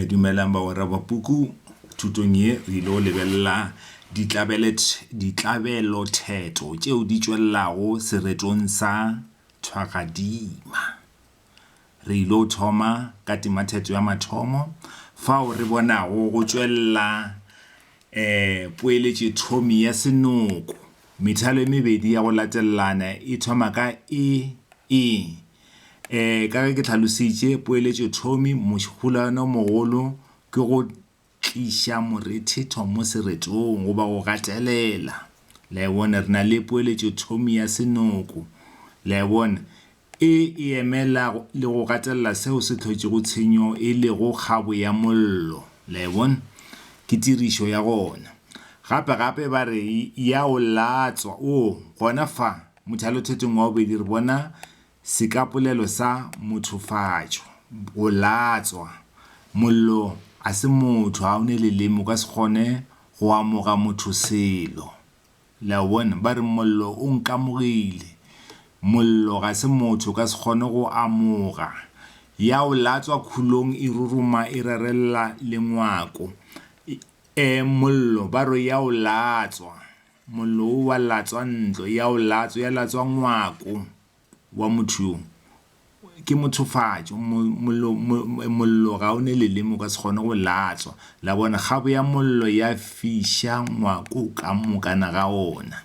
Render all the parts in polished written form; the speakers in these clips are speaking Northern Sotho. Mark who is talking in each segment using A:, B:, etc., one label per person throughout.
A: Dumelang ba ora ba puku thutong ye re lo lebella ditlabelotheto tšeo di tšwellago seretong sa Thwagadima. Re lo thoma ka tematheto ya mathomo fao re bonago go tšwella poeletše thomi ya senoko. Methalo e mebedi ya go latelana e thoma ka ka ke tlhalositše poeletše thomi mošhulano mogolo ke go tliša morethetho mo seretong goba go gatelela. Le bone re na le poeletše thomi ya senoko. Le bone e emela le go gatelela seo se tlhotšego tshenyo e le go kgabo ya mollo. Le bone ke tirišo ya gona. Gape ba re ya o latswa gona fa mothalothetong wa bobedi re bona sekapolelo sa mothofatšo go latswa. Mollo a se motho a one leleme o ka se kgone go amoga motho selo. La bona ba re mollo o nkamogile, mollo ga se motho ka se kgone go amoga. Ya o latswa khulong e ruruma e rarella lengwako. Mollo ba re ya o latswa, mollo o wa latswa ntlo, ya o latswa, ya latswa ngwako wa motho ke mothofatšo. Mollo ga o ne leleme ka se kgone go latswa. La bona kgabo ya mollo ya fiša ngwako ka mokana ga ona.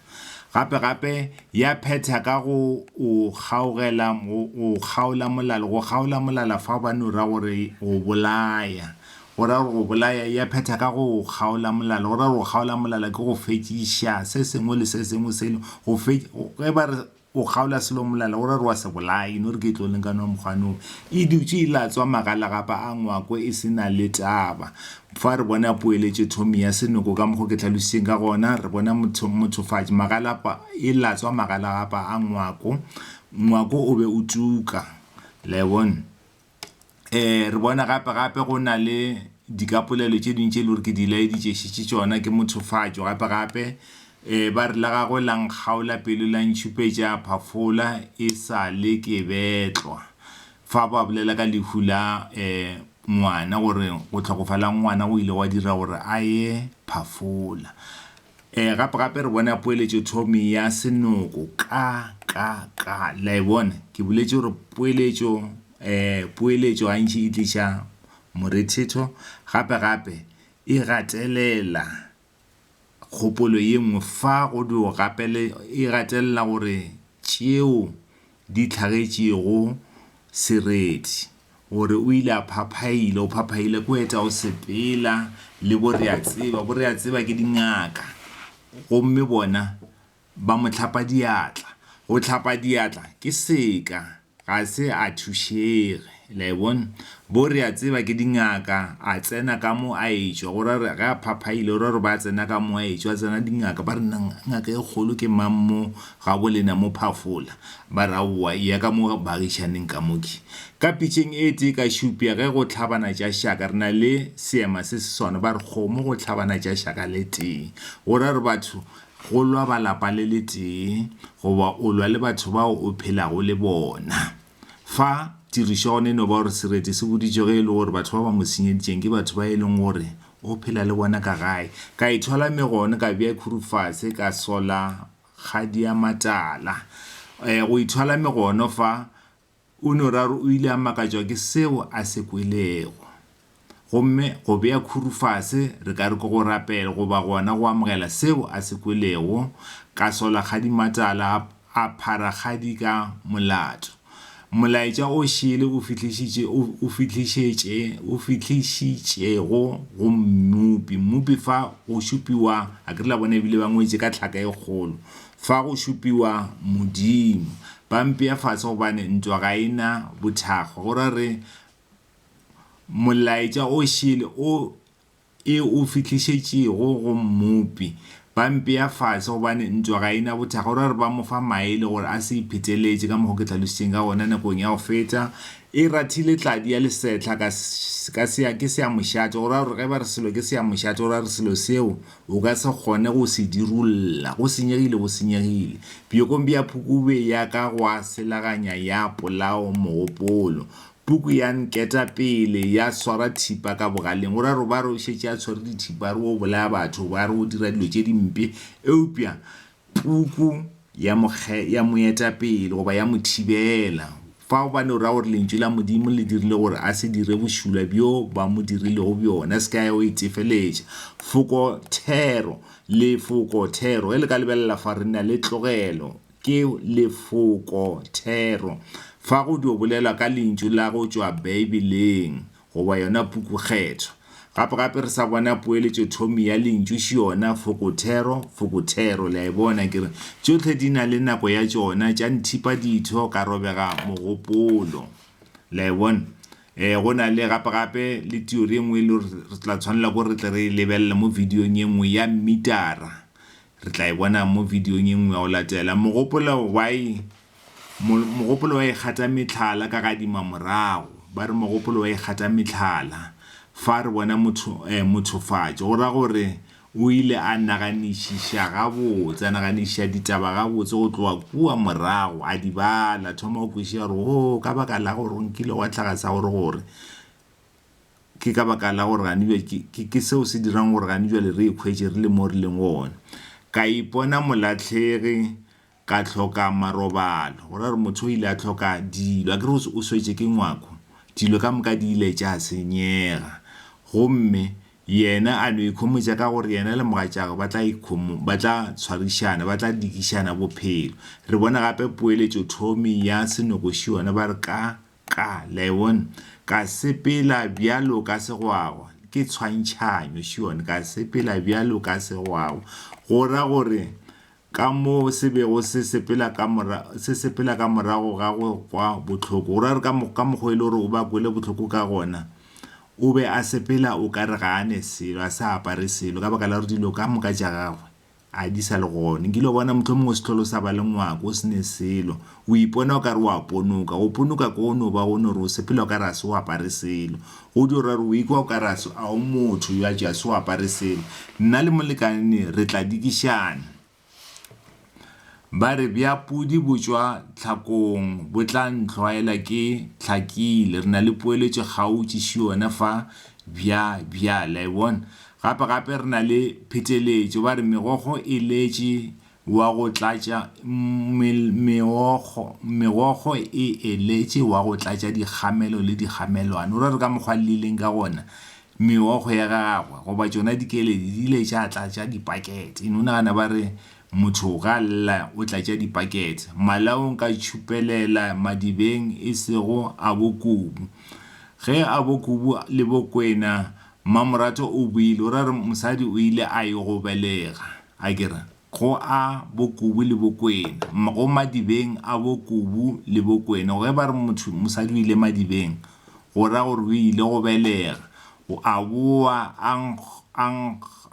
A: Gape ya phetha ka go o kgaogela go kgaola molala. Go kgaola molala fa ba no ra gore go bolaya. Go ra go bolaya ya phetha ka go kgaola molala. Go ra go kgaola molala ke go fetšiša se sengwe le se sengwe se go ge ba re o kgaola selo molala go ra wa se bolaya no re ke tlo leng ka no mogwanong. E dutše e latswa magalagapa a ngwako e sena le taba. Fa re bona poeletše thomi ya senoko ka mokgo ke tlhalositseng ka gona re bona mothofatši magalapa e latswa magalagapa a ngwako o be o tuka. Le bone re bona gape go na le dikapolelo tše dintše le gore ke di laeditše tšona ke mothofatšo. Gape ba re la gagwe la nkgaola pelo la ntšhupetša phafola e sa le ke betlwa. Fa ba bolela ka lehu la ngwana gore go tlhokofala ngwana go ile wa dira gore a ye phafola. Gape re bona poeletše thomi ya senoko ka la bone ke boletše gore poeletšo gantši e tliša morethetho. Gape e gatelela kgopolo ye nngwe fa go dio gapele e gatelela gore tšeo di tlhagetšego sereti gore o ile a phaphaile ko eta o sepela le bo re a tseba ke dingaka gomme bona ba mo tlhapa diatla. Go tlhapa diatla ke seka ga se a thušege. Le bone bo re a tseba ke dingaka a tsena ka mo a etšwa gore ga a phaphaile gore ba tsena ka mo a etšwa tsena dingaka ba re ngaka e kgolo ke mang mo ga bolena mo phafola ba ra wa ya ka mo bagišaneng ka moki ka pitšeng e tee ka šupia ge go tlhabana tša šaka. Re na le seema se se sona ba re kgomo go tlhabana tša šaka le tee gore re batho go lwa balapa le le tee goba o lwa le batho bao o phelago le bona. Fa tirišo gone no ba gore sereti se boditšwe ge e le gore batho ba mo senyeditšeng ke batho ba e leng gore o phela le bona ka gae. Ka ithola megone ka bea khurufase ka sola kgadi ya matala. Go ithola megono fa o no ra o ile a makatšwa ke seo a se kwelego. Gomme go bea khurufase re ka re ke go rapela goba gona go amogela seo a se kwelego. Ka sola kgadi matala a phara kgadi ka molato. Molaetša o šele o fihlišitšego go mmupi fa go šupiwa a ke re la bona ebile ba ngwetše ka tlhaka e kgolo fa go šupiwa modimo ba mpea fatshe gobane ntwa ga ena bothakgo. Gore re molaetša o šele o fihlišitšego go mmupi ba mpea fatshe gobane ntwa ga ena bothakgo. Gore re ba mo fa maele gore a se ipheteletše ka mokgo ke tlhalositseng ka gona nakong ya go feta. E rathile tladi ya lesetla ke se ya mošate gore ge ba re selo ke se ya mošate gore re selo seo o ka se kgone go se dirulla go senyegile. Bjokong bja phukube ya ka go selaganya ya polao mogopolo puku ya nketa pele ya swara thipa ka bogaleng o ra re ba re o šetše a tshwere dithipa re o bolaya batho ba re o dira dilo tše dimpe eupša puku ya moeta pele goba ya mothibela fa o bane o ra gore lentšu la modimo le dirile gore a se dire bošula bjo ba mo dirilego bjona se ka ya o itefeletša fokothero le fokothero e le ka lebelela fa re na le tlogelo ke lefokothero fa go dio bolela ka lentšu la go tšwa bibeleng goba yona puku kgetho gape re sa bona poeletšo thomi ya lentšu še yona fokothero le a e bona kere tšotlhe di na le nako ya tšona tša nthipa ditho ka robega mogopolo le a e bona go na le gape le teori e nngwe le re tla tshwanela gore re tle re lebelele mo videong ye nngwe ya mitara re tla e bona mo videong ye nngwe ya go latela mogopolo wa e gata metlhala ka gadima morago ba re mogopolo wa e gata metlhala fa re bona mothofatšo go ra gore o ile a naganišiša gabotse a naganišiša ditaba gabotse go tloga kua morago a di bala thoma o kwešiša gore ka baka la gore nkile wa tlhaga sa gore ke ka baka la gore ke seo se dirang gore gane jwale re ikhwetše re le mo re leng gona ka ipona molatlhege ka tlhoka marobalo go ra re motho o ile a tlhoka dilo a kere o swetše ke ngwako dilo ka moka di ile tša senyega gomme yena a no ikhomotša ka gore yena le mogatšago ba tla tshwarišana ba tla dikišana bophelo re bona gape poeletšo thomi ya senokoši yona ba re ka laebone ka sepela bjalo ka segwagwa ke tshwantšhanyo še yone ka sepela bjalo ka segwagwa go ra gore ka mo se bego se sepela ka morago ga go kwa botlhoko go ra re ka mokgwa e le gore o ba kwele botlhoko ka gona o be a sepela o ka re gane selo a sa apare selo ka baka la gore dilo ka moka tša gagwe a di sa le gone nkile o bona motlho mongwe setlholo sa ba le ngwako o sene selo o ipona o ka re wa ponoka go ponoka ko no ba gone gore o sepela o ka re a se o apare selo go dira gore o ikwa o ka re a o motho yo a tša se o apare selo nna le molekane re tla dikišana ba re bja pudi botšwa tlhakong bo tla ntlhoaela ke tlhakile re na le poeletšo kgaotši še yona fa bja laebone gape re na le pheteletšo ba re megogo e letše wa go tlatša megogo e eletše wa go tlatša dikgamelo le dikgamelwane o ra re ka mokgwa leleng ka gona megogo ya gagwe goba tšona dikeledi di ile tša tlatša dipakete eno nagana ba re motho ga lla o tlatša dipakete malaong ka tšhupelela madibeng e sego a bokubu ge a bokubu le bokwena mamorato o buile o ra re mosadi o ile a e go belega a kere go a bokubu le bokwena go madibeng a bokubu le bokwena ge ba re mosadi o ile madibeng go ra gore o ile go belega a boa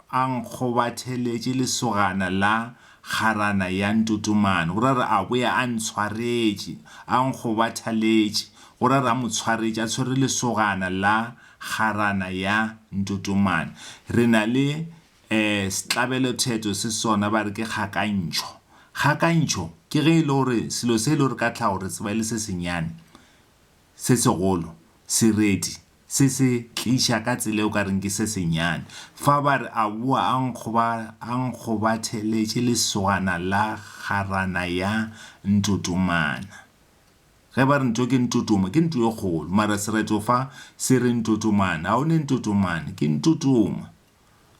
A: a nkgobatheletše lesogana la kgarana ya ntotomane go ra re a boya a ntshwaretše a nkgobathaletše go ra re a mo tshwaretše a tshwere lesogana la kgarana ya ntotomane re na le Ditlabelotheto se sona ba re ke kgakantšho ke ge e le gore selo se e le gore ka tlhago re tseba le se senyane se segolo seredi se se tliša ka tsela o ka reng ke se senyane fa ba re a boa a nkgobatheletše lesogana la kgarana ya ntotomana ge ba re nto ke ntotoma ke nto e kgolo mara sereto fa se re ntotomana ga o ne ntotomane ke ntotoma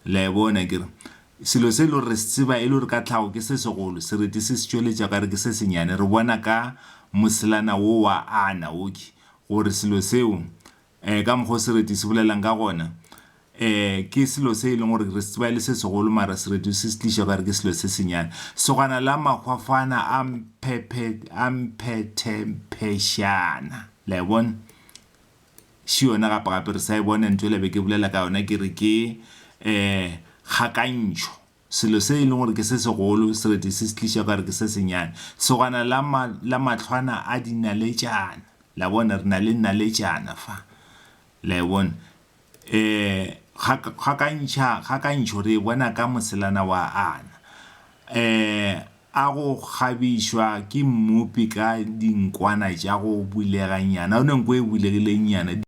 A: la e bona kere selo se e le gore re se tseba e le gore ka tlhago ke se segolo sereti se se tšweletša ka re ke se senyane re bona ka moselana wo wa ana oke gore selo seo ka mokgwa sereti se bolelang ka gona ke selo se e leng gore re se tseba le se segolo mara sereti se se tliša ka re ke selo se senyane sogana la makgwafana a mphethemphešana la e bona še yona gape re sa e bona ntho e lebe ke bolela ka yona ke re ke kgakantšho selo se e leng gore ke se segolo sereti se se tliša ka re ke se senyane sogana la matlhwana a dinaletšana la bona re na le naletšana fa la e bona kgakantšho re e bona ka moselana wa ana a go kgabišwa ke mmupi ka dinkwana tša go buleganyana o neng go e bulegileng nyana